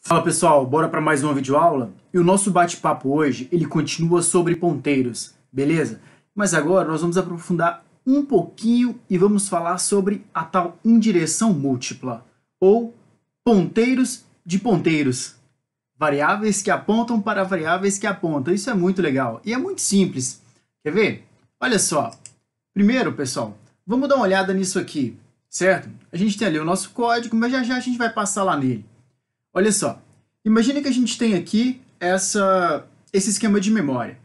Fala pessoal, bora para mais uma videoaula? E o nosso bate-papo hoje, ele continua sobre ponteiros, beleza? Mas agora nós vamos aprofundar um pouquinho e vamos falar sobre a tal indireção múltipla, ou ponteiros de ponteiros. Variáveis que apontam para variáveis que apontam. Isso é muito legal e é muito simples. Quer ver? Olha só. Primeiro, pessoal, vamos dar uma olhada nisso aqui, certo? A gente tem ali o nosso código, mas já já a gente vai passar lá nele. Olha só, imagina que a gente tem aqui esse esquema de memória,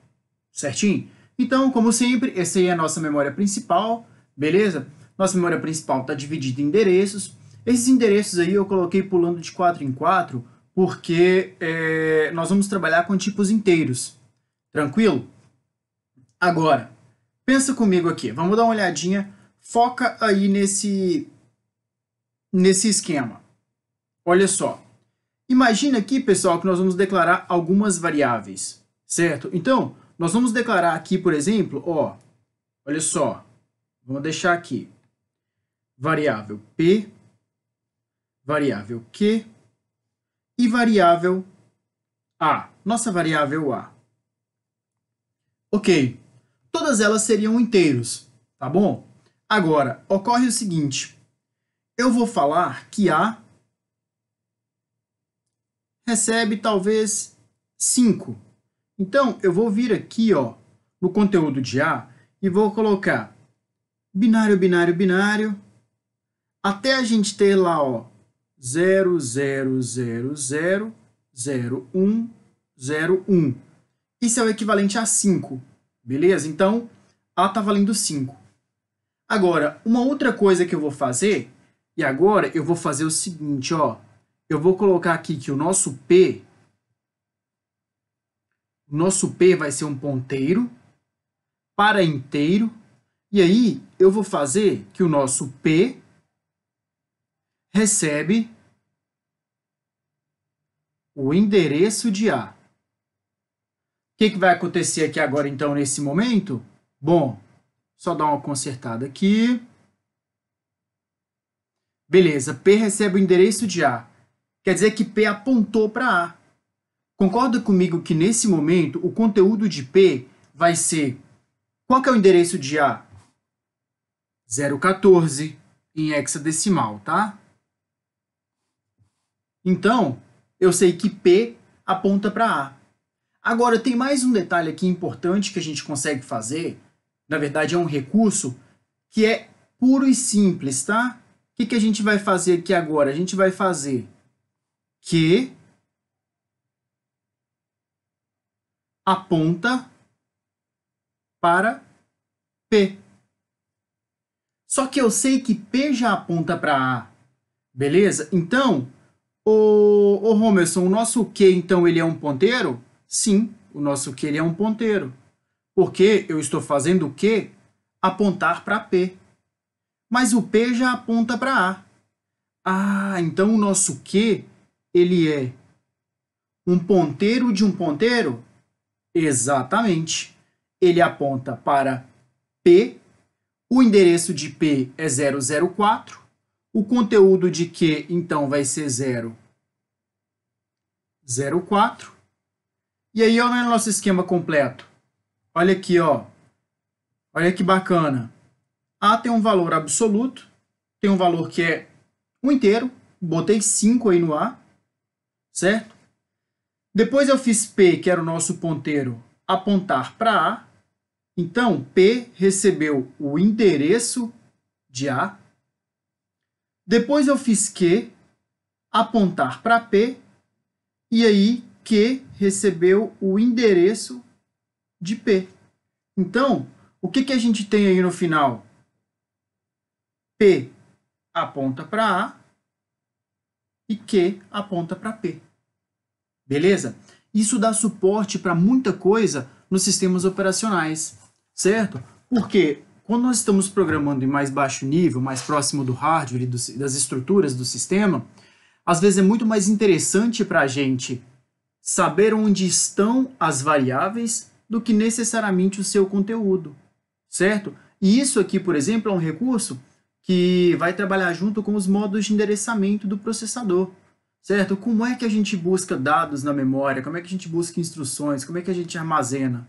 certinho? Então, como sempre, essa aí é a nossa memória principal, beleza? Nossa memória principal está dividida em endereços. Esses endereços aí eu coloquei pulando de 4 em 4, porque nós vamos trabalhar com tipos inteiros, tranquilo? Agora, pensa comigo aqui, vamos dar uma olhadinha, foca aí nesse esquema. Olha só. Imagina aqui, pessoal, que nós vamos declarar algumas variáveis, certo? Então, nós vamos declarar aqui, por exemplo, ó, olha só, vamos deixar aqui, variável P, variável Q e variável A, nossa variável A. Ok, todas elas seriam inteiros, tá bom? Agora, ocorre o seguinte, eu vou falar que A recebe talvez 5. Então, eu vou vir aqui, ó, no conteúdo de A e vou colocar binário, binário, binário, até a gente ter lá, ó, 0, 0, 0, 0, 0, 1, 0, 1. Isso é o equivalente a 5, beleza? Então, A está valendo 5. Agora, uma outra coisa que eu vou fazer, e agora eu vou fazer o seguinte, ó, eu vou colocar aqui que o nosso P vai ser um ponteiro para inteiro, e aí eu vou fazer que o nosso P recebe o endereço de A. O que vai acontecer aqui agora, então, nesse momento? Bom, só dar uma consertada aqui. Beleza, P recebe o endereço de A. Quer dizer que P apontou para A. Concorda comigo que, nesse momento, o conteúdo de P vai ser... Qual que é o endereço de A? 014 em hexadecimal, tá? Então, eu sei que P aponta para A. Agora, tem mais um detalhe aqui importante que a gente consegue fazer. Na verdade, é um recurso que é puro e simples, tá? O que a gente vai fazer aqui agora? A gente vai fazer que aponta para P. Só que eu sei que P já aponta para A, beleza? Então, o Romerson, o nosso Q, então, ele é um ponteiro? Sim, o nosso Q ele é um ponteiro. Porque eu estou fazendo o Q apontar para P. Mas o P já aponta para A. Ah, então o nosso Q, ele é um ponteiro de um ponteiro? Exatamente. Ele aponta para P, o endereço de P é 004, o conteúdo de Q, então, vai ser 004. E aí, olha o nosso esquema completo. Olha aqui, ó. Olha que bacana. A tem um valor absoluto, tem um valor que é um inteiro, botei 5 aí no A, certo? Depois eu fiz P, que era o nosso ponteiro, apontar para A. Então, P recebeu o endereço de A. Depois eu fiz Q, apontar para P. E aí, Q recebeu o endereço de P. Então, o que a gente tem aí no final? P aponta para A e Q aponta para P. Beleza? Isso dá suporte para muita coisa nos sistemas operacionais, certo? Porque quando nós estamos programando em mais baixo nível, mais próximo do hardware e das estruturas do sistema, às vezes é muito mais interessante para a gente saber onde estão as variáveis do que necessariamente o seu conteúdo, certo? E isso aqui, por exemplo, é um recurso que vai trabalhar junto com os modos de endereçamento do processador, certo? Como é que a gente busca dados na memória? Como é que a gente busca instruções? Como é que a gente armazena?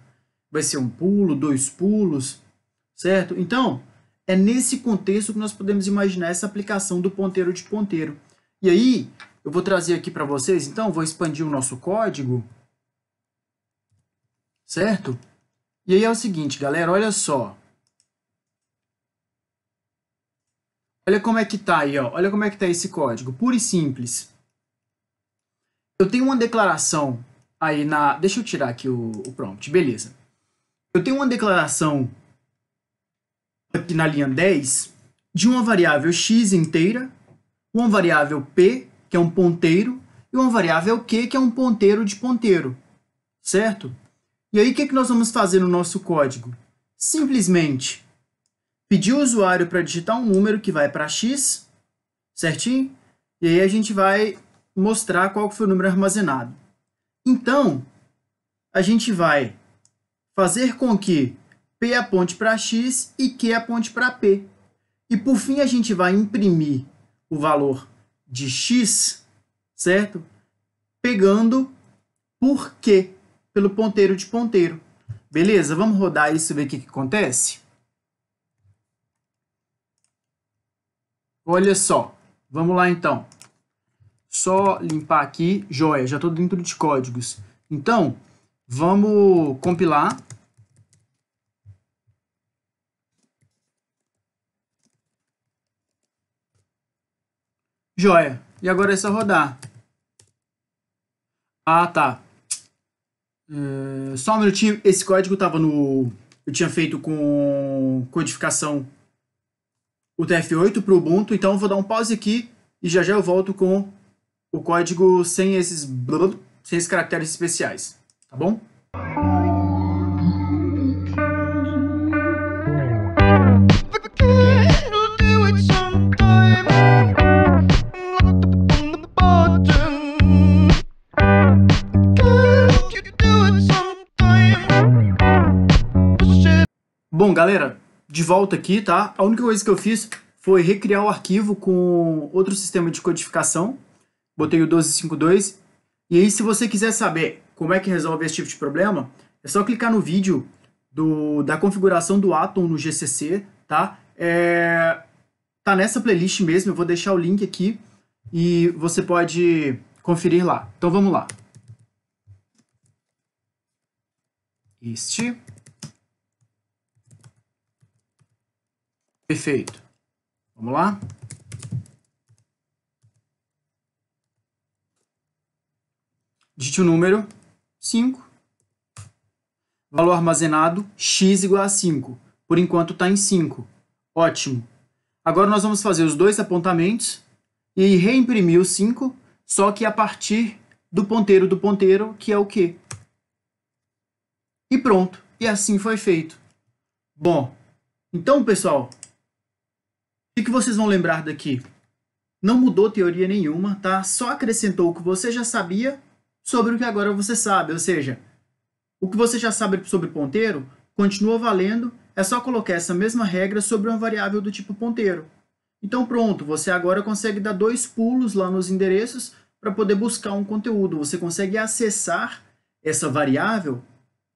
Vai ser um pulo, 2 pulos, certo? Então, é nesse contexto que nós podemos imaginar essa aplicação do ponteiro de ponteiro. E aí, eu vou trazer aqui para vocês, então, vou expandir o nosso código, certo? E aí é o seguinte, galera, olha só. Olha como é que tá aí, ó. Olha como é que tá esse código, puro e simples. Eu tenho uma declaração aí na... Deixa eu tirar aqui o prompt, beleza. Eu tenho uma declaração aqui na linha 10 de uma variável x inteira, uma variável p, que é um ponteiro, e uma variável q, que é um ponteiro de ponteiro, certo? E aí, o que nós vamos fazer no nosso código? Simplesmente pedir o usuário para digitar um número que vai para x, certinho? E aí a gente vai mostrar qual foi o número armazenado. Então, a gente vai fazer com que p aponte para x e q aponte para p. E por fim, a gente vai imprimir o valor de x, certo? Pegando por q, pelo ponteiro de ponteiro. Beleza? Vamos rodar isso e ver o que acontece? Olha só. Vamos lá, então. Só limpar aqui. Joia, já estou dentro de códigos. Então, vamos compilar. Joia. E agora é só rodar. Ah, tá. Só um minutinho. Esse código estava no... Eu tinha feito com codificação UTF-8 para o Ubuntu. Então, eu vou dar um pause aqui e já já eu volto com o código sem esses caracteres especiais. Tá bom? Bom, galera, de volta aqui, tá? A única coisa que eu fiz foi recriar o arquivo com outro sistema de codificação. Botei o 1252. E aí, se você quiser saber como é que resolve esse tipo de problema, é só clicar no vídeo da configuração do Atom no GCC, tá? Tá nessa playlist mesmo, eu vou deixar o link aqui e você pode conferir lá. Então, vamos lá. Perfeito. Vamos lá? Digite o número 5. Valor armazenado, x igual a 5. Por enquanto está em 5. Ótimo. Agora nós vamos fazer os dois apontamentos e reimprimir o 5, só que a partir do ponteiro, que é o Q. E pronto. E assim foi feito. Bom, então, pessoal, o que vocês vão lembrar daqui? Não mudou teoria nenhuma, tá? Só acrescentou o que você já sabia sobre o que agora você sabe. Ou seja, o que você já sabe sobre ponteiro continua valendo, é só colocar essa mesma regra sobre uma variável do tipo ponteiro. Então pronto, você agora consegue dar 2 pulos lá nos endereços para poder buscar um conteúdo. Você consegue acessar essa variável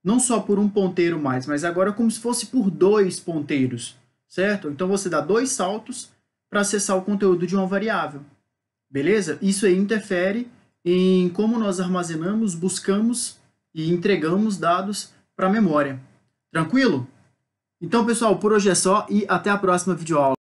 não só por um ponteiro mais, mas agora como se fosse por 2 ponteiros, certo? Então você dá 2 saltos para acessar o conteúdo de uma variável. Beleza? Isso aí interfere em como nós armazenamos, buscamos e entregamos dados para a memória. Tranquilo? Então, pessoal, por hoje é só e até a próxima videoaula.